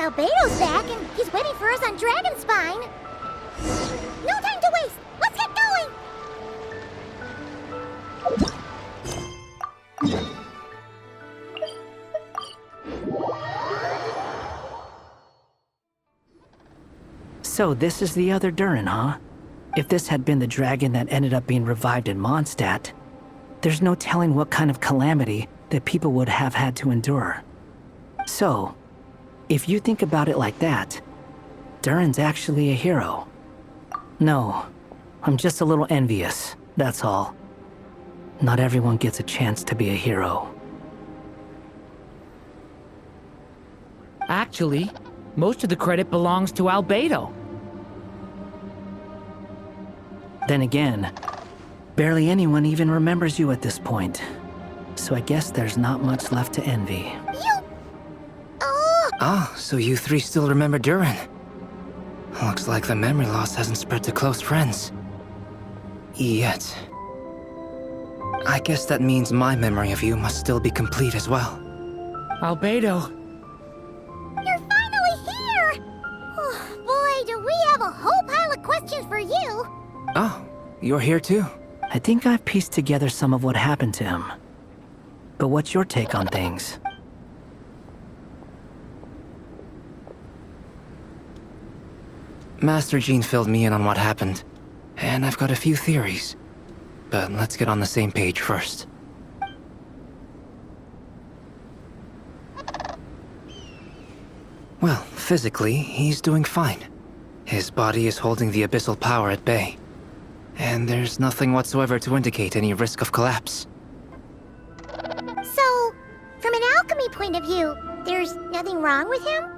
Albedo's back, and he's waiting for us on Dragonspine. No time to waste! Let's get going! So this is the other DURIN, huh? If this had been the dragon that ended up being revived in Mondstadt, there's no telling what kind of calamity that people would have had to endure. So, if you think about it like that, DURIN's actually a hero. No, I'm just a little envious, that's all. Not everyone gets a chance to be a hero. Actually, most of the credit belongs to Albedo. Then again, barely anyone even remembers you at this point. So I guess there's not much left to envy. Ah, so you three still remember DURIN. Looks like the memory loss hasn't spread to close friends. Yet. I guess that means my memory of you must still be complete as well. Albedo. You're finally here! Oh, boy, do we have a whole pile of questions for you! Oh, you're here too? I think I've pieced together some of what happened to him. But what's your take on things? Master Jean filled me in on what happened, and I've got a few theories. But let's get on the same page first. Well, physically, he's doing fine. His body is holding the abyssal power at bay. And there's nothing whatsoever to indicate any risk of collapse. So, from an alchemy point of view, there's nothing wrong with him?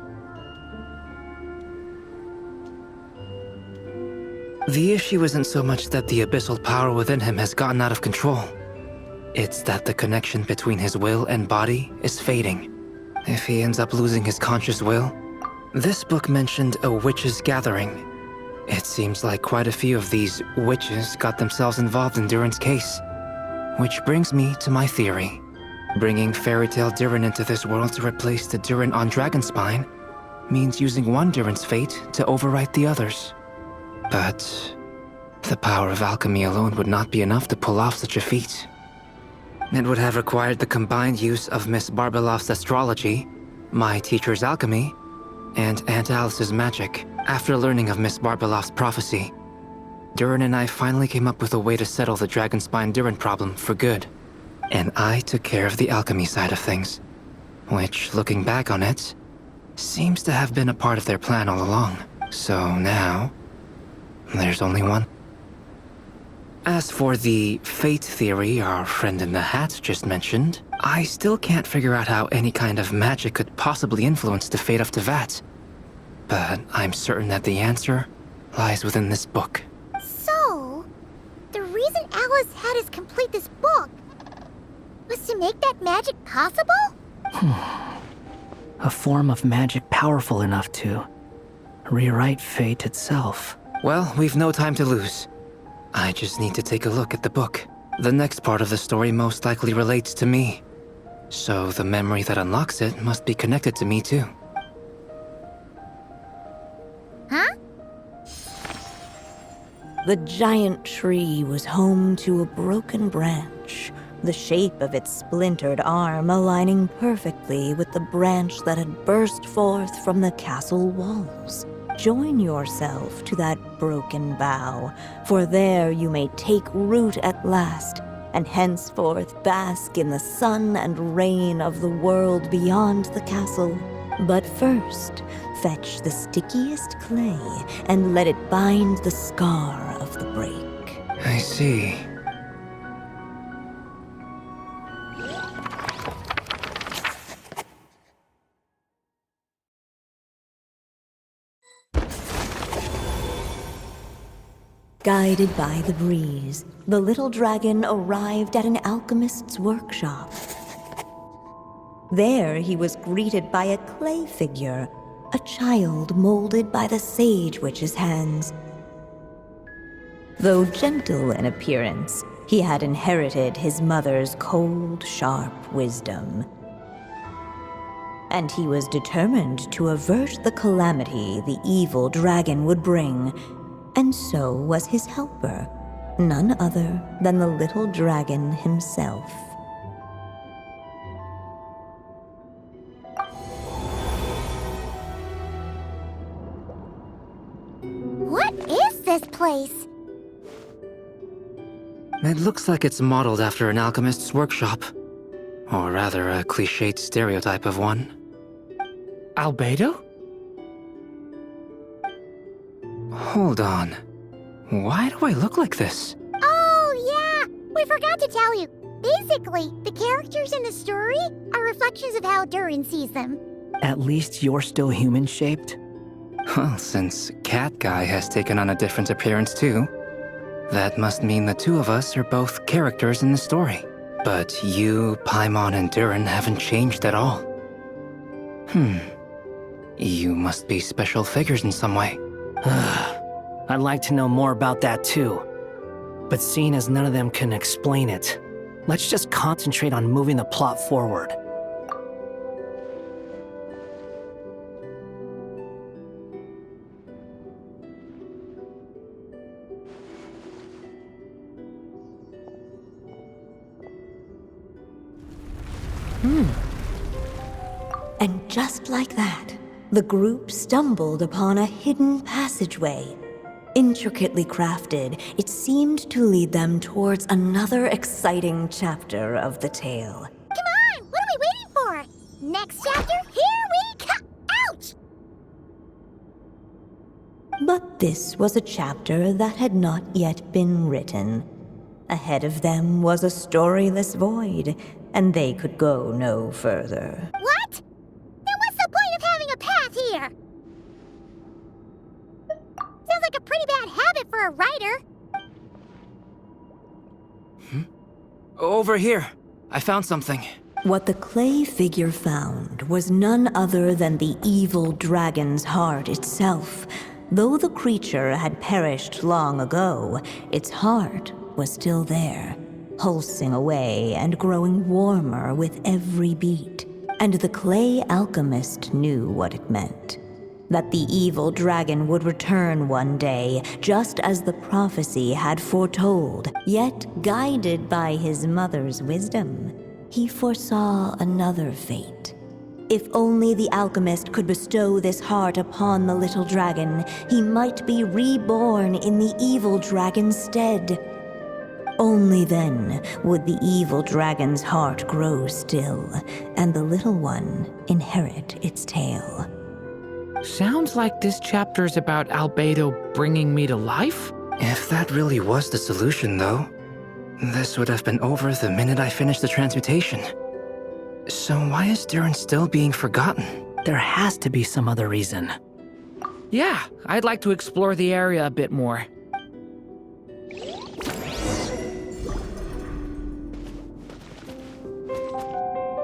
The issue isn't so much that the abyssal power within him has gotten out of control. It's that the connection between his will and body is fading. If he ends up losing his conscious will... This book mentioned a witches' gathering. It seems like quite a few of these witches got themselves involved in DURIN's case. Which brings me to my theory. Bringing Fairy Tale DURIN into this world to replace the DURIN on Dragonspine means using one DURIN's fate to overwrite the others. But the power of alchemy alone would not be enough to pull off such a feat. It would have required the combined use of Miss Barbeloff's astrology, my teacher's alchemy, and Aunt Alice's magic. After learning of Miss Barbeloff's prophecy, DURIN and I finally came up with a way to settle the Dragonspine DURIN problem for good. And I took care of the alchemy side of things, which, looking back on it, seems to have been a part of their plan all along. So now... there's only one. As for the fate theory our friend in the hat just mentioned, I still can't figure out how any kind of magic could possibly influence the fate of Tevat. But I'm certain that the answer lies within this book. So, the reason Alice had us complete this book was to make that magic possible? A form of magic powerful enough to rewrite fate itself. Well, we've no time to lose. I just need to take a look at the book. The next part of the story most likely relates to me. So the memory that unlocks it must be connected to me too. Huh? The giant tree was home to a broken branch, the shape of its splintered arm aligning perfectly with the branch that had burst forth from the castle walls. Join yourself to that broken bough, for there you may take root at last, and henceforth bask in the sun and rain of the world beyond the castle. But first, fetch the stickiest clay and let it bind the scar of the break. I see. Guided by the breeze, the little dragon arrived at an alchemist's workshop. There he was greeted by a clay figure, a child molded by the Sage Witch's hands. Though gentle in appearance, he had inherited his mother's cold, sharp wisdom. and he was determined to avert the calamity the evil dragon would bring. And so was his helper, none other than the little dragon himself. What is this place? It looks like it's modeled after an alchemist's workshop. Or rather, a cliched stereotype of one. Albedo? Hold on. Why do I look like this? Oh, yeah! We forgot to tell you. Basically, the characters in the story are reflections of how DURIN sees them. At least you're still human-shaped? Well, since Cat Guy has taken on a different appearance too, that must mean the two of us are both characters in the story. But you, Paimon, and DURIN haven't changed at all. You must be special figures in some way. I'd like to know more about that too. But seeing as none of them can explain it, let's just concentrate on moving the plot forward. And just like that, the group stumbled upon a hidden passageway. Intricately crafted, it seemed to lead them towards another exciting chapter of the tale. Come on! What are we waiting for? Next chapter? Here we come! Ouch! But this was a chapter that had not yet been written. Ahead of them was a storyless void, and they could go no further. What? Then what's the point of having a path here? Sounds like a pretty bad habit for a writer. Over here. I found something. What the clay figure found was none other than the evil dragon's heart itself. Though the creature had perished long ago, its heart was still there, pulsing away and growing warmer with every beat. And the clay alchemist knew what it meant. That the evil dragon would return one day, just as the prophecy had foretold. Yet, guided by his mother's wisdom, he foresaw another fate. If only the alchemist could bestow this heart upon the little dragon, he might be reborn in the evil dragon's stead. Only then would the evil dragon's heart grow still, and the little one inherit its tale. Sounds like this chapter's about Albedo bringing me to life? If that really was the solution, though, this would have been over the minute I finished the transmutation. So why is DURIN still being forgotten? There has to be some other reason. Yeah, I'd like to explore the area a bit more.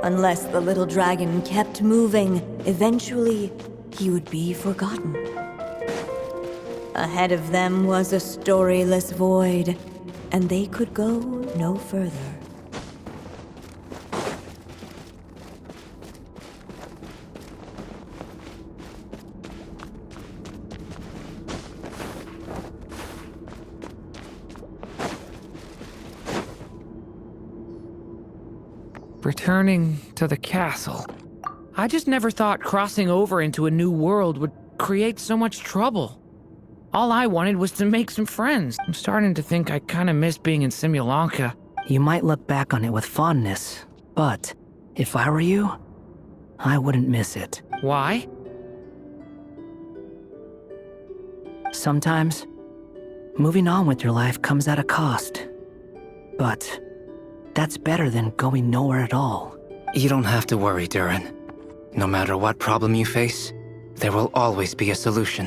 Unless the little dragon kept moving, eventually he would be forgotten. Ahead of them was a storyless void, and they could go no further. Returning to the castle. I just never thought crossing over into a new world would create so much trouble. All I wanted was to make some friends. I'm starting to think I kinda miss being in Simulanka. You might look back on it with fondness, but if I were you, I wouldn't miss it. Why? Sometimes, moving on with your life comes at a cost. But that's better than going nowhere at all. You don't have to worry, DURIN. No matter what problem you face, there will always be a solution.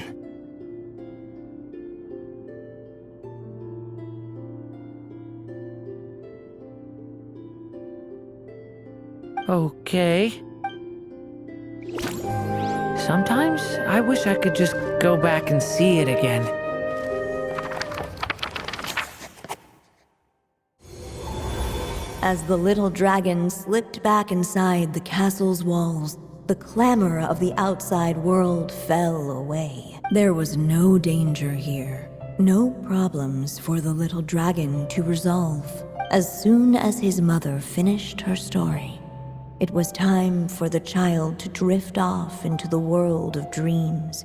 Okay. Sometimes I wish I could just go back and see it again. As the little dragon slipped back inside the castle's walls, the clamor of the outside world fell away. There was no danger here, no problems for the little dragon to resolve. As soon as his mother finished her story, it was time for the child to drift off into the world of dreams.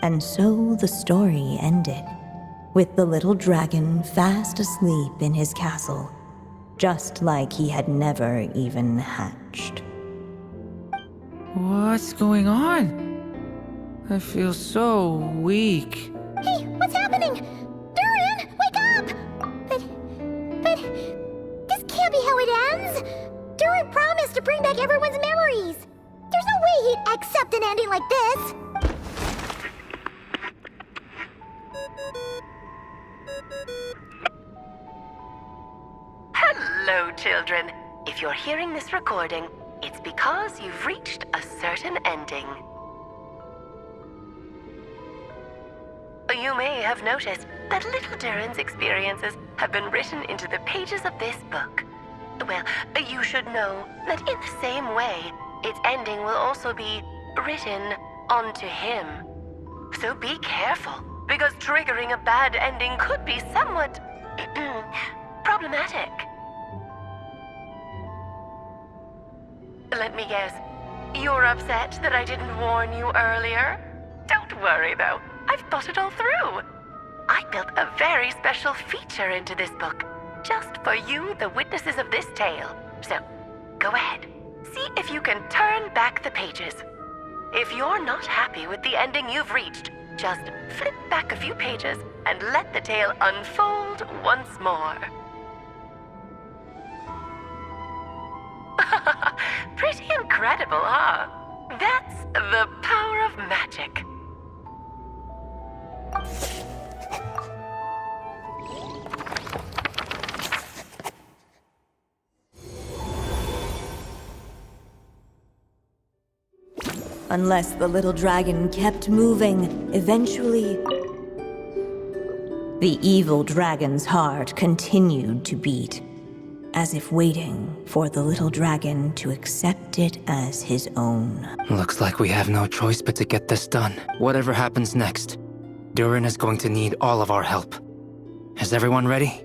And so the story ended, with the little dragon fast asleep in his castle, just like he had never even hatched. What's going on? I feel so weak. Hey, what's happening? Durin, wake up! But this can't be how it ends. Durin promised to bring back everyone's memories. There's no way he'd accept an ending like this. Hello, children. If you're hearing this recording, it's because you've reached a certain ending. You may have noticed that little Durin's experiences have been written into the pages of this book. Well, you should know that in the same way, its ending will also be written onto him. So be careful, because triggering a bad ending could be somewhat problematic. Let me guess, you're upset that I didn't warn you earlier? Don't worry though, I've thought it all through. I built a very special feature into this book, just for you, the witnesses of this tale. So, go ahead, see if you can turn back the pages. If you're not happy with the ending you've reached, just flip back a few pages and let the tale unfold once more. Pretty incredible, huh? That's the power of magic. Unless the little dragon kept moving, eventually, the evil dragon's heart continued to beat, as if waiting for the little dragon to accept it as his own. Looks like we have no choice but to get this done. Whatever happens next, Durin is going to need all of our help. Is everyone ready?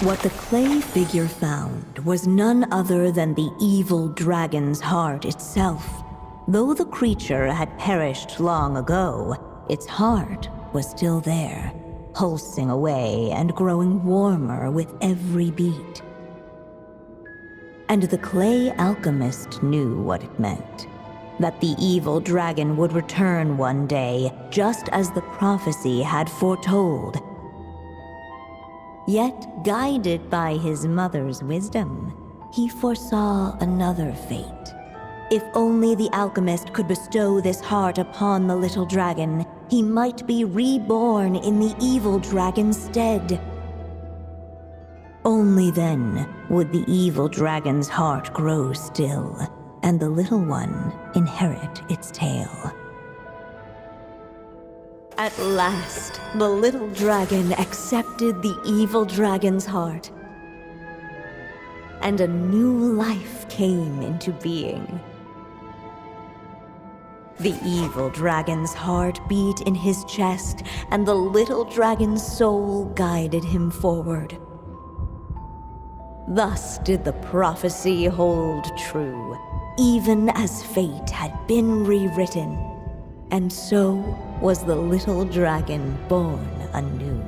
What the clay figure found was none other than the evil dragon's heart itself. Though the creature had perished long ago, its heart was still there, pulsing away and growing warmer with every beat. And the clay alchemist knew what it meant. That the evil dragon would return one day, just as the prophecy had foretold. Yet, guided by his mother's wisdom, he foresaw another fate. If only the alchemist could bestow this heart upon the little dragon, he might be reborn in the evil dragon's stead. Only then would the evil dragon's heart grow still, and the little one inherit its tale. At last, the little dragon accepted the evil dragon's heart, and a new life came into being. The evil dragon's heart beat in his chest, and the little dragon's soul guided him forward. Thus did the prophecy hold true, even as fate had been rewritten. And so was the little dragon born anew.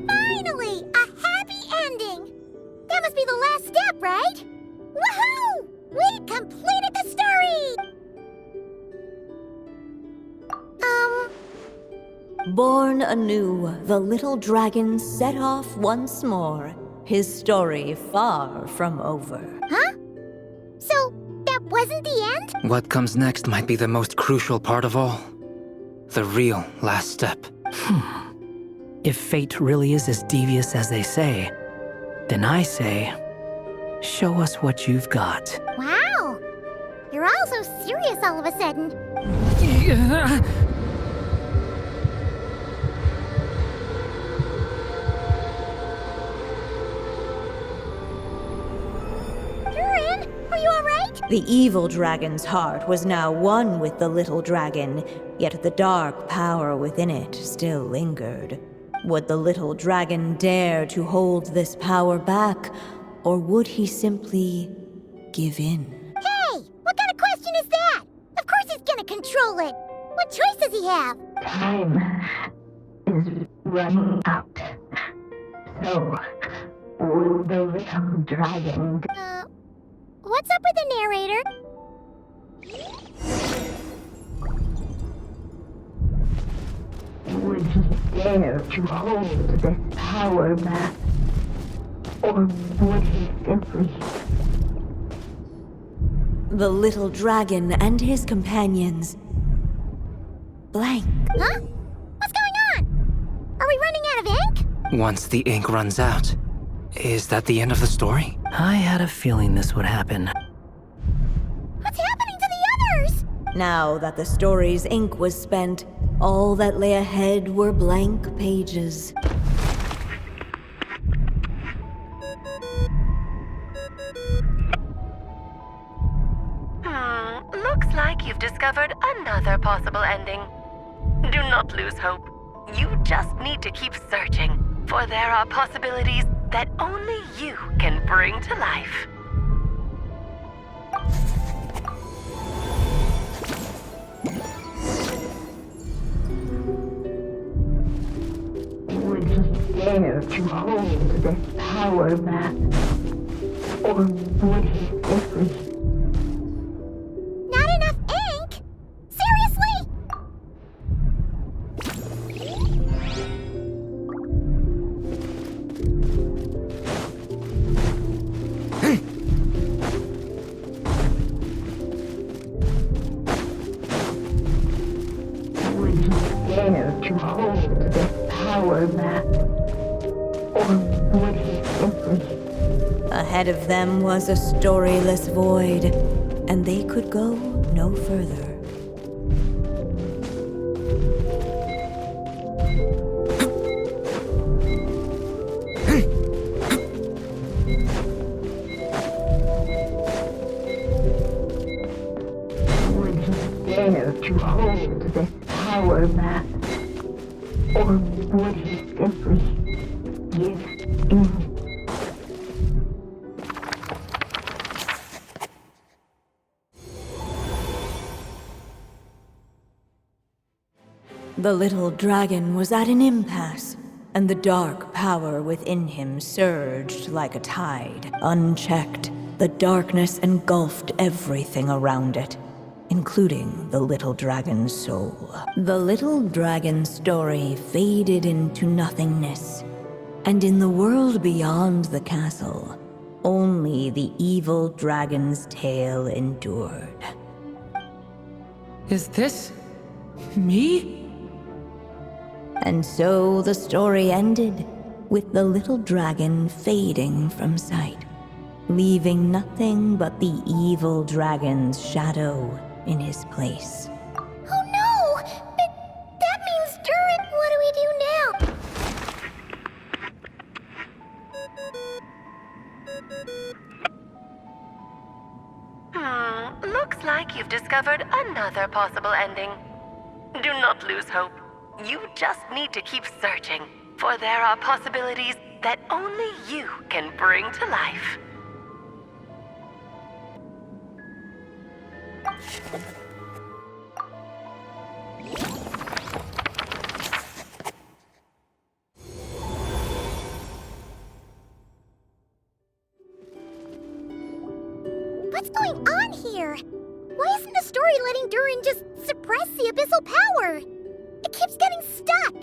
Finally, a happy ending! That must be the last step, right? Woohoo! We completed the story! Born anew, the little dragon set off once more, his story far from over. Huh? So, that wasn't the end? What comes next might be the most crucial part of all. The real last step. If fate really is as devious as they say, then I say, show us what you've got. Wow! You're all so serious all of a sudden. right? The evil dragon's heart was now one with the little dragon, yet the dark power within it still lingered. Would the little dragon dare to hold this power back, or would he simply give in? Hey, what kind of question is that? Of course he's gonna control it. What choice does he have? Time is running out. So, will the little dragon... What's up with the narrator? Would he dare to hold this power back? Or would he simply... The little dragon and his companions blank. Huh? What's going on? Are we running out of ink? Once the ink runs out, is that the end of the story? I had a feeling this would happen. What's happening to the others? Now that the story's ink was spent, all that lay ahead were blank pages. Looks like you've discovered another possible ending. Do not lose hope. You just need to keep searching, for there are possibilities that only you can bring to life. Would he dare to hold this power back? Or would he simply... Not enough ink? Seriously? Would he dare to hold this power back? Or would he simply... Ahead of them was a storyless void, and they could go no further. Would he dare to hold this power back? Or would he simply give in? The little dragon was at an impasse, and the dark power within him surged like a tide. Unchecked, the darkness engulfed everything around it, including the little dragon's soul. The little dragon's story faded into nothingness, and in the world beyond the castle, only the evil dragon's tale endured. Is this me? And so the story ended, with the little dragon fading from sight, leaving nothing but the evil dragon's shadow in his place. Oh no! That means Durin. What do we do now? Looks like you've discovered another possible ending. Do not lose hope. You just need to keep searching, for there are possibilities that only you can bring to life. What's going on here? Why isn't the story letting Durin just suppress the abyssal power? It keeps getting stuck.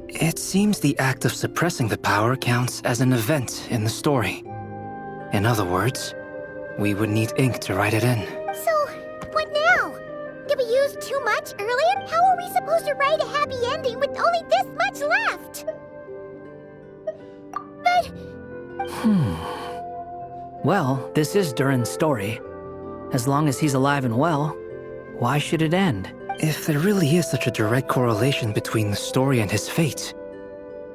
It seems the act of suppressing the power counts as an event in the story. In other words, we would need ink to write it in. So, what now? Did we use too much earlier? How are we supposed to write a happy ending with only this much left? But... Well, this is Durin's story. As long as he's alive and well, Why should it end? If there really is such a direct correlation between the story and his fate,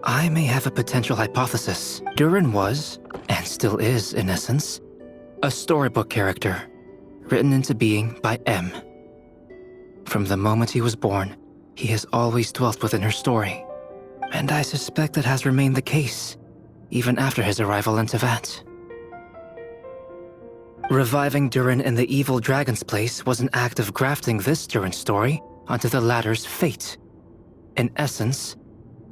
I may have a potential hypothesis. DURIN was, and still is in essence, a storybook character, written into being by M. From the moment he was born, he has always dwelt within her story, and I suspect that has remained the case, even after his arrival in Tevat. Reviving DURIN in the evil dragon's place was an act of grafting this DURIN story onto the latter's fate. In essence,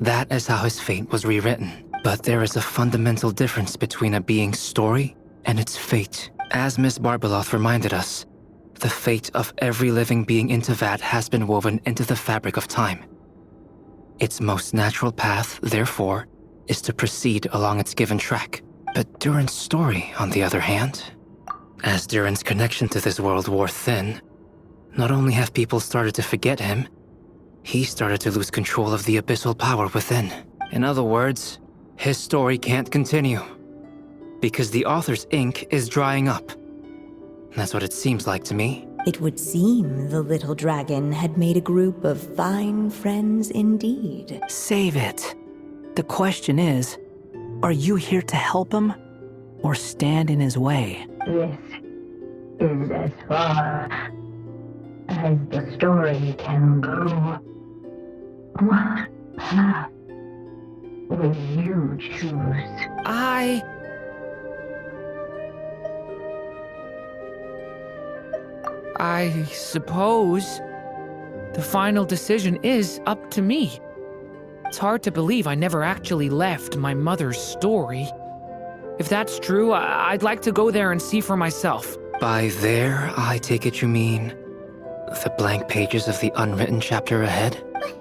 that is how his fate was rewritten. But there is a fundamental difference between a being's story and its fate. As Miss Barbeloth reminded us, the fate of every living being in Tevat has been woven into the fabric of time. Its most natural path, therefore, is to proceed along its given track. But DURIN's story, on the other hand, as DURIN's connection to this world wore thin, not only have people started to forget him, he started to lose control of the abyssal power within. In other words, his story can't continue, because the author's ink is drying up. That's what it seems like to me. It would seem the little dragon had made a group of fine friends indeed. Save it. The question is, are you here to help him, or stand in his way? This is as far as the story can go. What path will you choose? I suppose the final decision is up to me. It's hard to believe I never actually left my mother's story. If that's true, I'd like to go there and see for myself. By there, I take it you mean the blank pages of the unwritten chapter ahead? But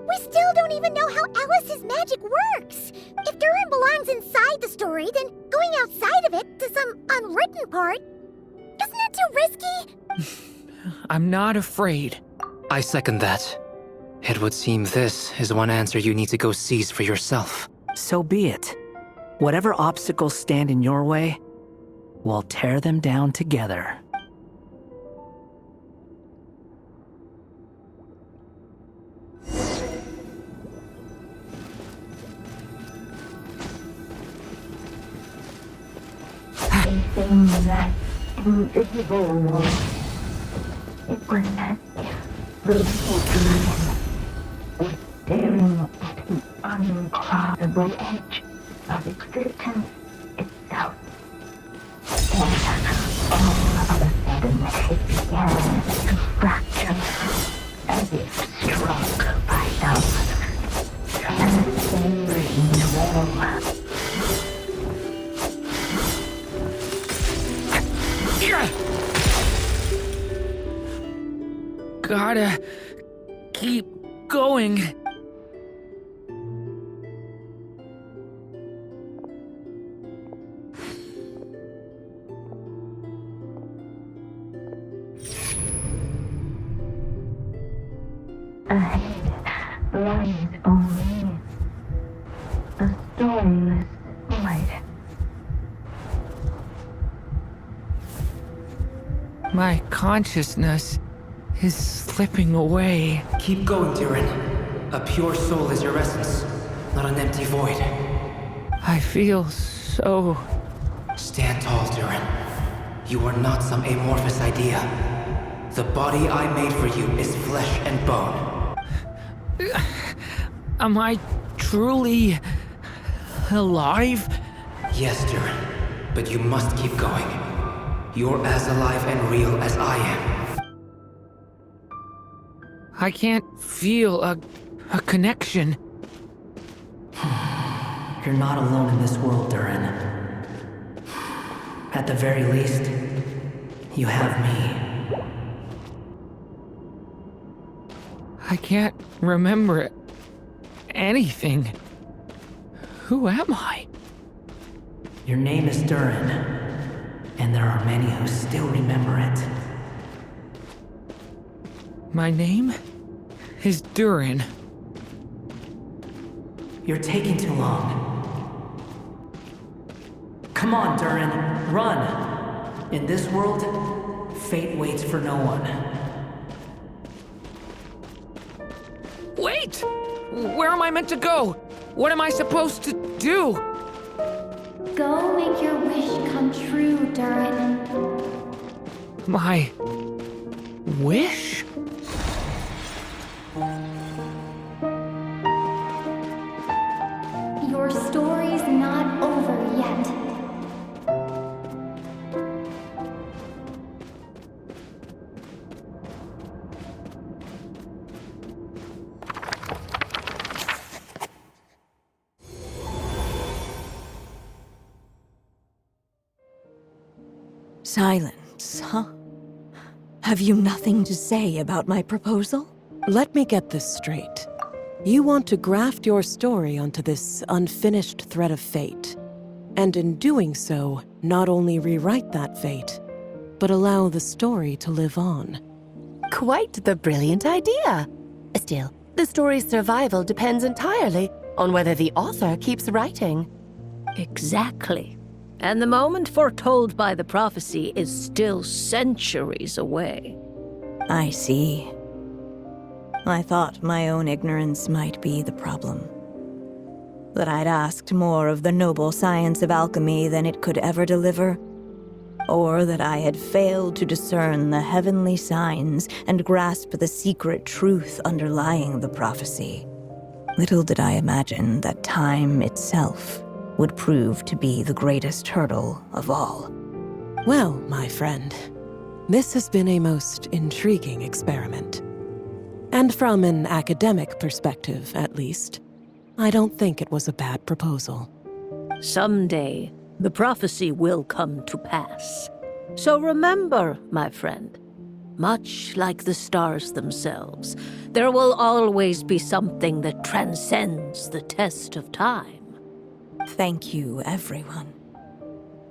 we still don't even know how Alice's magic works. If DURIN belongs inside the story, then going outside of it to some unwritten part, isn't that too risky? I'm not afraid. I second that. It would seem this is one answer you need to go seize for yourself. So be it. Whatever obstacles stand in your way, we'll tear them down together. They think that invisible wall. It was as if the little dragon was staring at an uncrossable edge of existence itself. And all of a sudden it began to fracture, as if struck by some transcending wall. Gotta keep going. Ahead lies only a storyless void. My consciousness is slipping away. Keep going, DURIN. A pure soul is your essence, not an empty void. I feel so... Stand tall, DURIN. You are not some amorphous idea. The body I made for you is flesh and bone. Am I truly alive? Yes, DURIN, but you must keep going. You're as alive and real as I am. I can't feel a connection. You're not alone in this world, DURIN. At the very least, you have me. I can't remember anything. Who am I? Your name is DURIN, and there are many who still remember it. My name is DURIN. You're taking too long. Come on, DURIN, run! In this world, Fate waits for no one. Wait! Where am I meant to go? What am I supposed to do? Go make your wish come true, Durin. My wish? Your story's not over yet. Silence, huh? Have you nothing to say about my proposal? Let me get this straight. You want to graft your story onto this unfinished thread of fate, and in doing so, not only rewrite that fate, but allow the story to live on. Quite the brilliant idea. Still, the story's survival depends entirely on whether the author keeps writing. Exactly. And the moment foretold by the prophecy is still centuries away. I see. I thought my own ignorance might be the problem. That I'd asked more of the noble science of alchemy than it could ever deliver. Or that I had failed to discern the heavenly signs and grasp the secret truth underlying the prophecy. Little did I imagine that time itself would prove to be the greatest hurdle of all. Well, my friend, this has been a most intriguing experiment. And from an academic perspective, at least, I don't think it was a bad proposal. Someday, the prophecy will come to pass. So remember, my friend, much like the stars themselves, there will always be something that transcends the test of time. Thank you, everyone.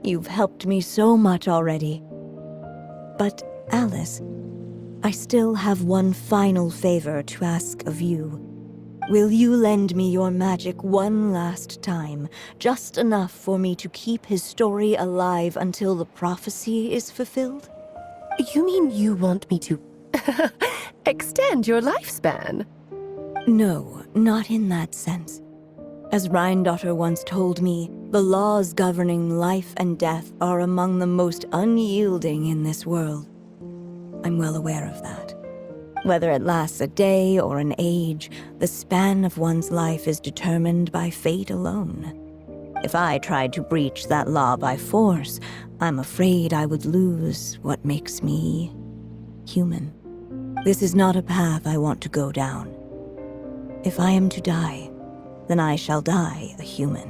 You've helped me so much already. But, Alice, I still have one final favor to ask of you. Will you lend me your magic one last time, just enough for me to keep his story alive until the prophecy is fulfilled? You mean you want me to extend your lifespan? No, not in that sense. As Rheindotter once told me, the laws governing life and death are among the most unyielding in this world. I'm well aware of that. Whether it lasts a day or an age, the span of one's life is determined by fate alone. If I tried to breach that law by force, I'm afraid I would lose what makes me human. This is not a path I want to go down. If I am to die, then I shall die a human.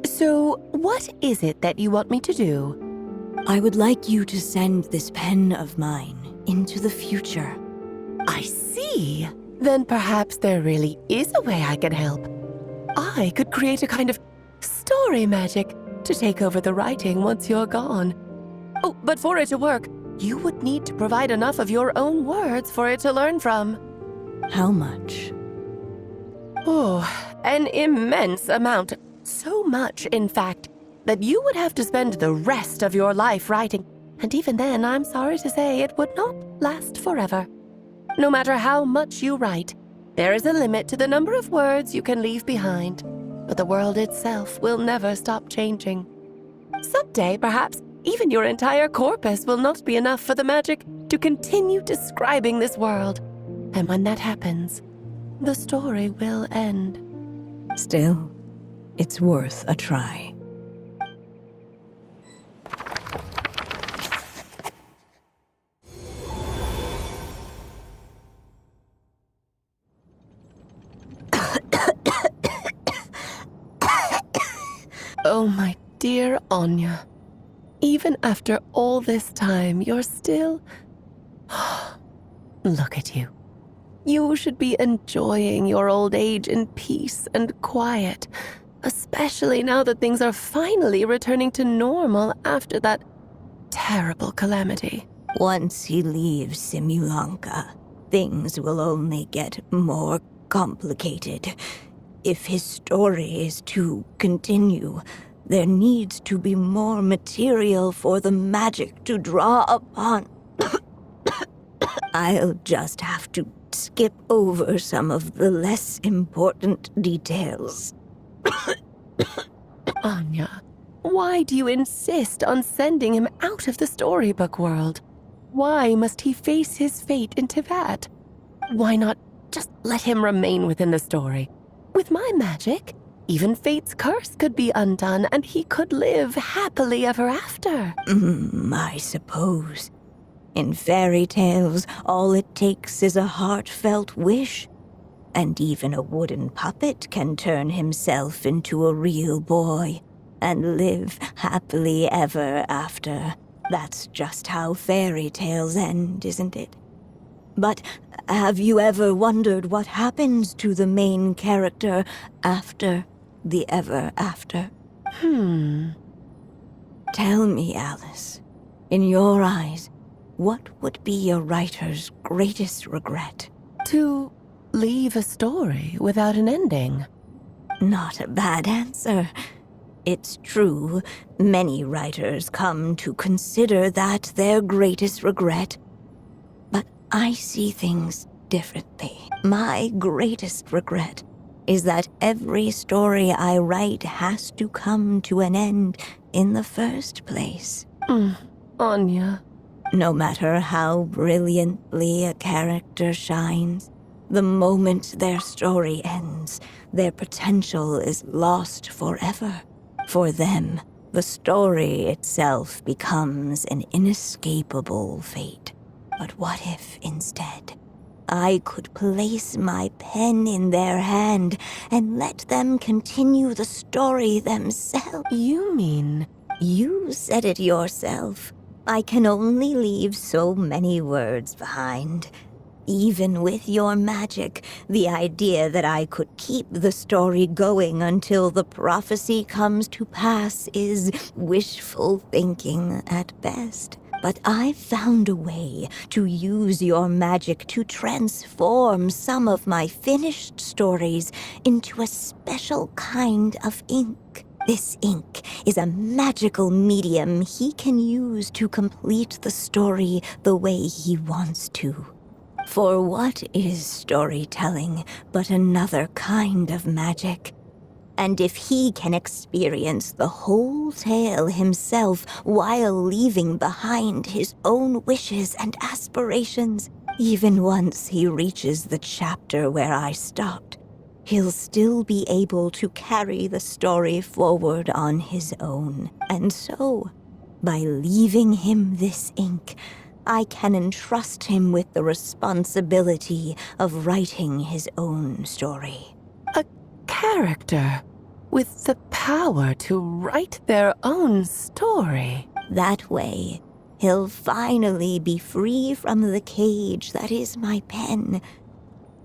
So, what is it that you want me to do? I would like you to send this pen of mine into the future. I see. Then perhaps there really is a way I can help. I could create a kind of story magic to take over the writing once you're gone. Oh, but for it to work, you would need to provide enough of your own words for it to learn from. How much? Oh, an immense amount. So much, in fact, that you would have to spend the rest of your life writing. And even then, I'm sorry to say, it would not last forever. No matter how much you write, there is a limit to the number of words you can leave behind. But the world itself will never stop changing. Someday, perhaps, even your entire corpus will not be enough for the magic to continue describing this world. And when that happens, the story will end. Still, it's worth a try. Oh, my dear Anya. Even after all this time, you're still... Look at you. You should be enjoying your old age in peace and quiet, especially now that things are finally returning to normal after that terrible calamity. Once he leaves Simulanka, things will only get more complicated. If his story is to continue, There needs to be more material for the magic to draw upon. I'll just have to skip over some of the less important details. Anya, why do you insist on sending him out of the storybook world? Why must he face his fate in Teyvat? Why not just let him remain within the story? With my magic, even fate's curse could be undone and he could live happily ever after. I suppose. In fairy tales, all it takes is a heartfelt wish. And even a wooden puppet can turn himself into a real boy and live happily ever after. That's just how fairy tales end, isn't it? But have you ever wondered what happens to the main character after the ever after? Tell me, Alice, in your eyes, what would be a writer's greatest regret? To leave a story without an ending. Not a bad answer. It's true, many writers come to consider that their greatest regret. But I see things differently. My greatest regret is that every story I write has to come to an end in the first place. Anya. No matter how brilliantly a character shines, the moment their story ends, their potential is lost forever. For them, the story itself becomes an inescapable fate. But what if, instead, I could place my pen in their hand and let them continue the story themselves? You mean? You said it yourself. I can only leave so many words behind. Even with your magic, the idea that I could keep the story going until the prophecy comes to pass is wishful thinking at best. But I've found a way to use your magic to transform some of my finished stories into a special kind of ink. This ink is a magical medium he can use to complete the story the way he wants to. For what is storytelling but another kind of magic? And if he can experience the whole tale himself while leaving behind his own wishes and aspirations, even once he reaches the chapter where I stopped, he'll still be able to carry the story forward on his own. And so, by leaving him this ink, I can entrust him with the responsibility of writing his own story. A character with the power to write their own story. That way, he'll finally be free from the cage that is my pen.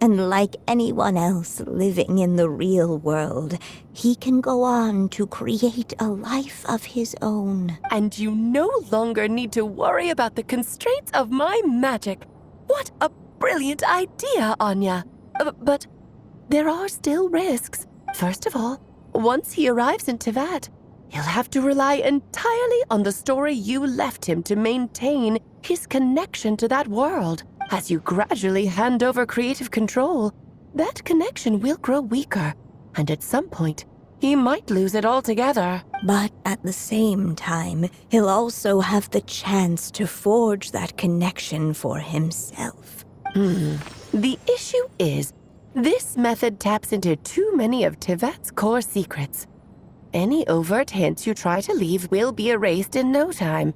And like anyone else living in the real world, he can go on to create a life of his own. And you no longer need to worry about the constraints of my magic. What a brilliant idea, Anya. But there are still risks. First of all, once he arrives in Teyvat, he'll have to rely entirely on the story you left him to maintain his connection to that world. As you gradually hand over creative control, that connection will grow weaker, and at some point, he might lose it altogether. But at the same time, he'll also have the chance to forge that connection for himself. The issue is, this method taps into too many of Teyvat's core secrets. Any overt hints you try to leave will be erased in no time.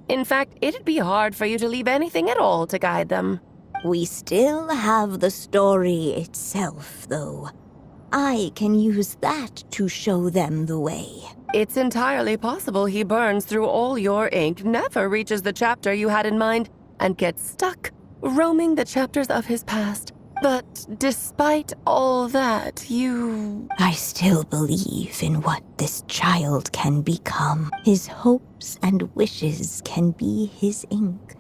In fact, it'd be hard for you to leave anything at all to guide them. We still have the story itself, though. I can use that to show them the way. It's entirely possible he burns through all your ink, never reaches the chapter you had in mind, and gets stuck, roaming the chapters of his past. But despite all that, I still believe in what this child can become. His hopes and wishes can be his ink,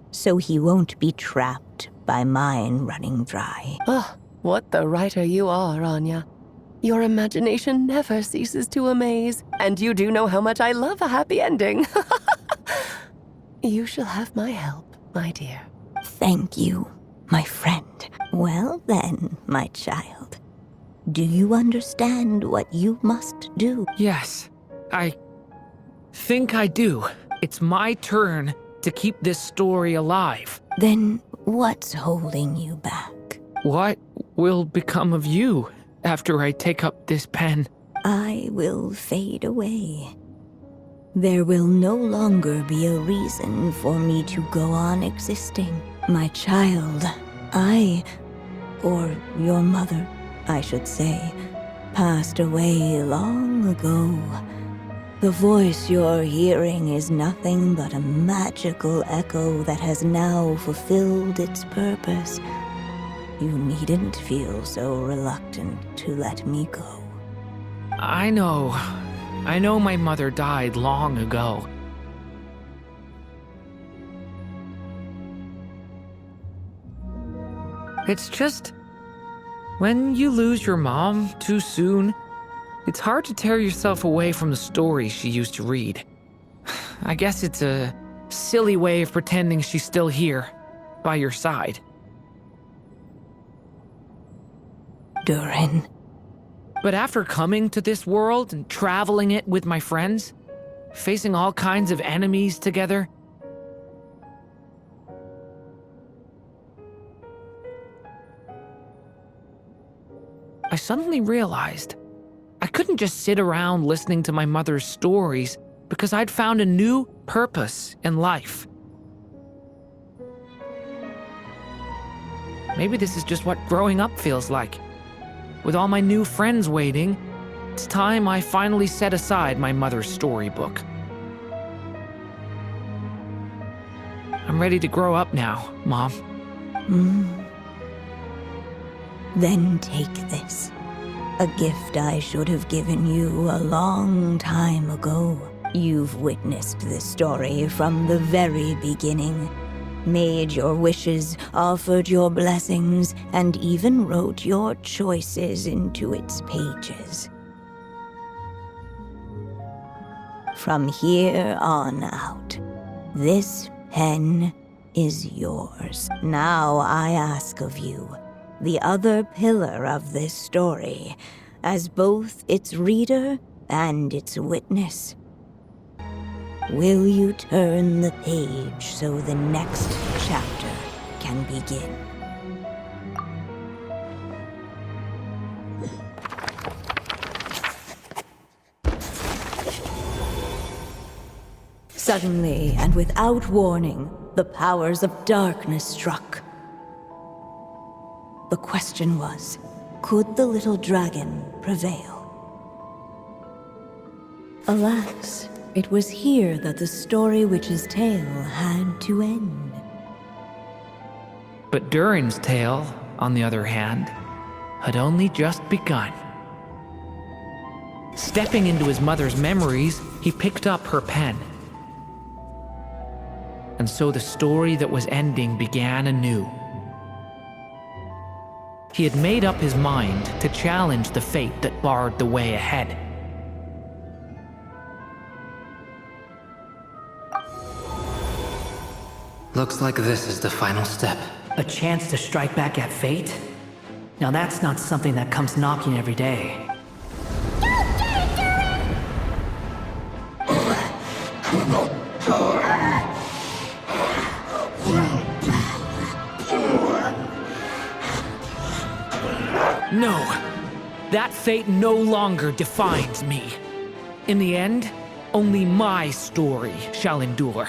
so he won't be trapped by mine running dry. What the writer you are, Anya. Your imagination never ceases to amaze, and you do know how much I love a happy ending. You shall have my help, my dear. Thank you, my friend. Well then, my child. Do you understand what you must do? Yes, I think I do. It's my turn to keep this story alive. Then what's holding you back? What will become of you after I take up this pen? I will fade away. There will no longer be a reason for me to go on existing. My child, or your mother, I should say, passed away long ago. The voice you're hearing is nothing but a magical echo that has now fulfilled its purpose. You needn't feel so reluctant to let me go. I know my mother died long ago. It's just, when you lose your mom too soon, it's hard to tear yourself away from the stories she used to read. I guess it's a silly way of pretending she's still here, by your side. DURIN. But after coming to this world and traveling it with my friends, facing all kinds of enemies together, I suddenly realized I couldn't just sit around listening to my mother's stories because I'd found a new purpose in life. Maybe this is just what growing up feels like. With all my new friends waiting, it's time I finally set aside my mother's storybook. I'm ready to grow up now, Mom. Then take this. A gift I should have given you a long time ago. You've witnessed this story from the very beginning. Made your wishes, offered your blessings, and even wrote your choices into its pages. From here on out, this pen is yours. Now I ask of you, the other pillar of this story, as both its reader and its witness. Will you turn the page so the next chapter can begin? Suddenly, and without warning, the powers of darkness struck. The question was, could the little dragon prevail? Alas, it was here that the story witch's tale had to end. But DURIN's tale, on the other hand, had only just begun. Stepping into his mother's memories, he picked up her pen. And so the story that was ending began anew. He had made up his mind to challenge the fate that barred the way ahead. Looks like this is the final step. A chance to strike back at fate? Now that's not something that comes knocking every day. No, that fate no longer defines me. In the end, only my story shall endure.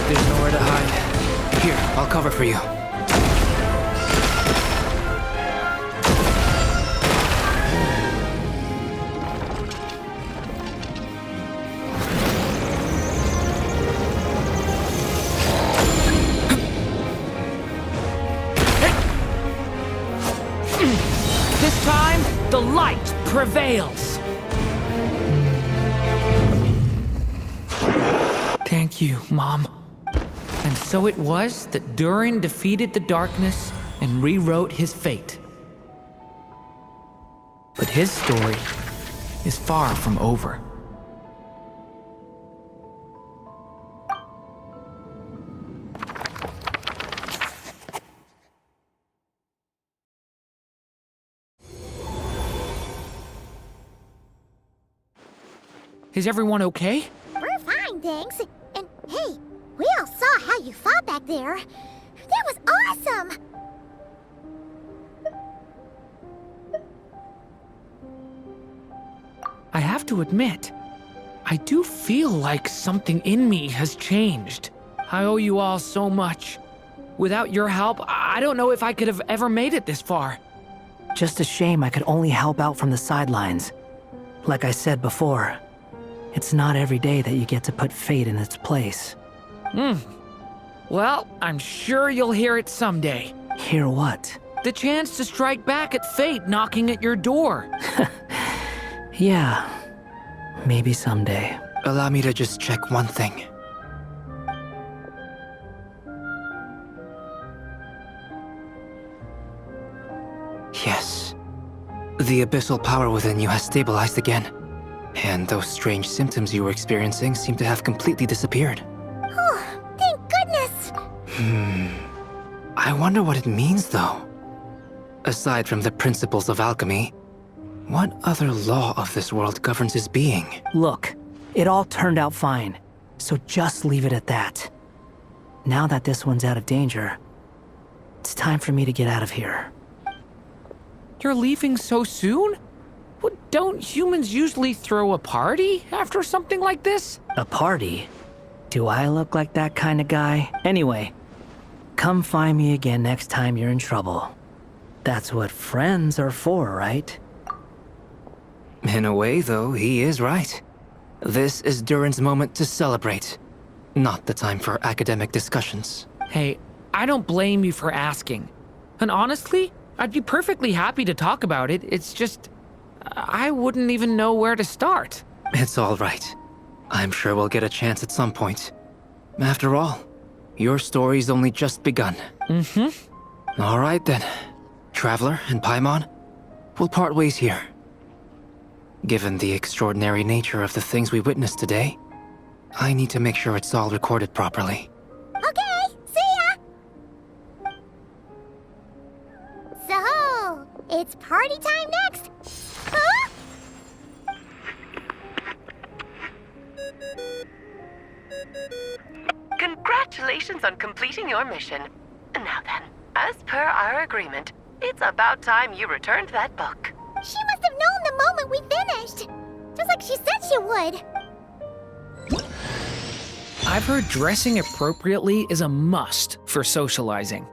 There's nowhere to hide. Here, I'll cover for you. This time, the light prevails. Thank you, Mom. And so it was that Durin defeated the darkness and rewrote his fate. But his story is far from over. Is everyone okay? We're fine, thanks. And hey, we all saw how you fought back there. That was awesome! I have to admit, I do feel like something in me has changed. I owe you all so much. Without your help, I don't know if I could have ever made it this far. Just a shame I could only help out from the sidelines. Like I said before, it's not every day that you get to put fate in its place. Well, I'm sure you'll hear it someday. Hear what? The chance to strike back at fate knocking at your door. Yeah, maybe someday. Allow me to just check one thing. Yes. The abyssal power within you has stabilized again. And those strange symptoms you were experiencing seem to have completely disappeared. Oh, thank goodness! I wonder what it means, though. Aside from the principles of alchemy, what other law of this world governs his being? Look, it all turned out fine, so just leave it at that. Now that this one's out of danger, it's time for me to get out of here. You're leaving so soon? Well, don't humans usually throw a party after something like this? A party? Do I look like that kind of guy? Anyway, come find me again next time you're in trouble. That's what friends are for, right? In a way, though, he is right. This is DURIN's moment to celebrate, not the time for academic discussions. Hey, I don't blame you for asking. And honestly, I'd be perfectly happy to talk about it. It's just, I wouldn't even know where to start. It's all right. I'm sure we'll get a chance at some point. After all, your story's only just begun. All right then. Traveler and Paimon, we'll part ways here. Given the extraordinary nature of the things we witnessed today, I need to make sure it's all recorded properly. Okay, see ya! So, it's party time next? Huh? Congratulations on completing your mission. Now then, as per our agreement, it's about time you returned that book. She must have known the moment we finished. Just like she said she would. I've heard dressing appropriately is a must for socializing.